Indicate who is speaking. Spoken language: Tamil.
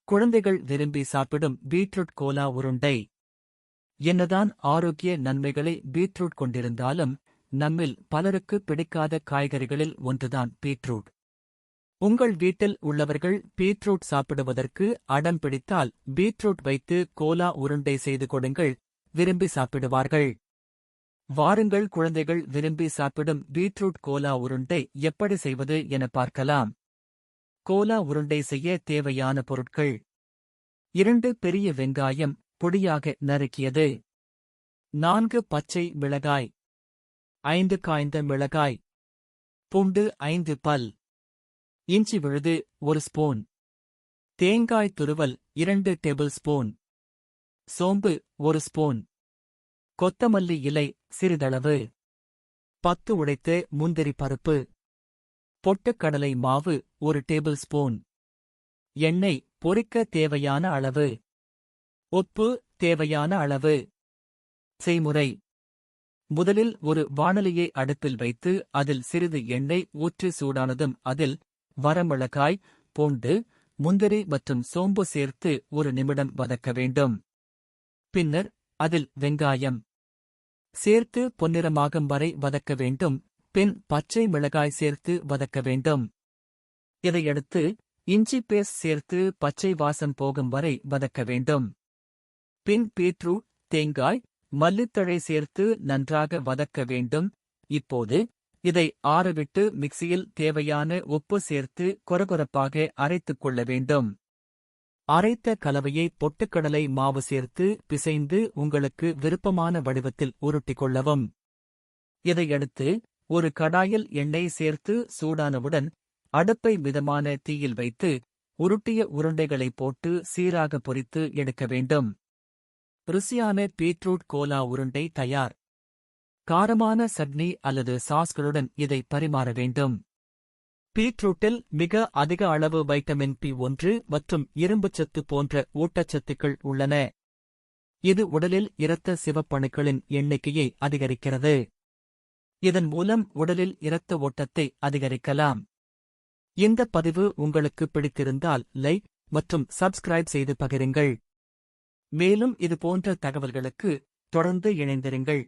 Speaker 1: குழந்தைகள் விரும்பி சாப்பிடும் பீட்ரூட் கோலா உருண்டை. என்னதான் ஆரோக்கிய நன்மைகளை பீட்ரூட் கொண்டிருந்தாலும் நம்மில் பலருக்கு பிடிக்காத காய்கறிகளில் ஒன்றுதான் பீட்ரூட். உங்கள் வீட்டில் உள்ளவர்கள் பீட்ரூட் சாப்பிடுவதற்கு அடம் பிடித்தால் பீட்ரூட் வைத்து கோலா உருண்டை செய்து கொடுங்கள், விரும்பி சாப்பிடுவார்கள். வாருங்கள், குழந்தைகள் விரும்பி சாப்பிடும் பீட்ரூட் கோலா உருண்டை எப்படி செய்வது என பார்க்கலாம். கோலா உருண்டை செய்ய தேவையான பொருட்கள்: 2 பெரிய வெங்காயம் பொடியாக நறுக்கியது, 4 பச்சை மிளகாய், 5 காய்ந்த மிளகாய், பூண்டு 5 பல், இஞ்சி விழுது 1 ஸ்பூன், தேங்காய் துருவல் 2 டேபிள் ஸ்பூன், சோம்பு 1 ஸ்பூன், கொத்தமல்லி இலை சிறிதளவு, 10 உடைத்த முந்திரி பருப்பு, பொட்டுக்கடலை மாவு 1 டேபிள் ஸ்பூன், எண்ணெய் பொரிக்க தேவையான அளவு, உப்பு தேவையான அளவு. செய்முறை: முதலில் ஒரு வாணலியை அடுப்பில் வைத்து அதில் சிறிது எண்ணெய் ஊற்றி சூடானதும் அதில் வரமிளகாய், பூண்டு, முந்திரி மற்றும் சோம்பு சேர்த்து 1 நிமிடம் வதக்க வேண்டும். பின்னர் அதில் வெங்காயம் சேர்த்து பொன்னிறமாகும் வரை வதக்க வேண்டும். பின் பச்சை மிளகாய் சேர்த்து வதக்க வேண்டும். இதையடுத்து இஞ்சி பேஸ்ட் சேர்த்து பச்சை வாசம் போகும் வரை வதக்க வேண்டும். பின் பீட்ரூட், தேங்காய், மல்லித்தழை சேர்த்து நன்றாக வதக்க வேண்டும். இப்போது இதை ஆறவிட்டு மிக்சியில் தேவையான உப்பு சேர்த்து கொரகொரப்பாக அரைத்துக் கொள்ள வேண்டும். அரைத்த கலவையை பொட்டுக்கடலை மாவு சேர்த்து பிசைந்து உங்களுக்கு விருப்பமான வடிவத்தில் உருட்டிக் கொள்ளவும். இதையடுத்து ஒரு கடாயில் எண்ணெய் சேர்த்து சூடானவுடன் அடுப்பை மிதமான தீயில் வைத்து உருட்டிய உருண்டைகளை போட்டு சீராக பொரித்து எடுக்க வேண்டும். ருசியான பீட்ரூட் கோலா உருண்டை தயார். காரமான சட்னி அல்லது சாஸ்களுடன் இதை பரிமாற வேண்டும். பீட்ரூட்டில் மிக அதிக அளவு வைட்டமின் பி1 மற்றும் இரும்புச்சத்து போன்ற ஊட்டச்சத்துக்கள் உள்ளன. இது உடலில் இரத்த சிவப்பணுக்களின் எண்ணிக்கையை அதிகரிக்கிறது. இதன் மூலம் உடலில் இரத்த ஓட்டத்தை அதிகரிக்கலாம். இந்த பதிவு உங்களுக்கு பிடித்திருந்தால் லைக் மற்றும் சப்ஸ்கிரைப் செய்து பகிருங்கள். மேலும் இது போன்ற தகவல்களுக்கு தொடர்ந்து இணைந்திருங்கள்.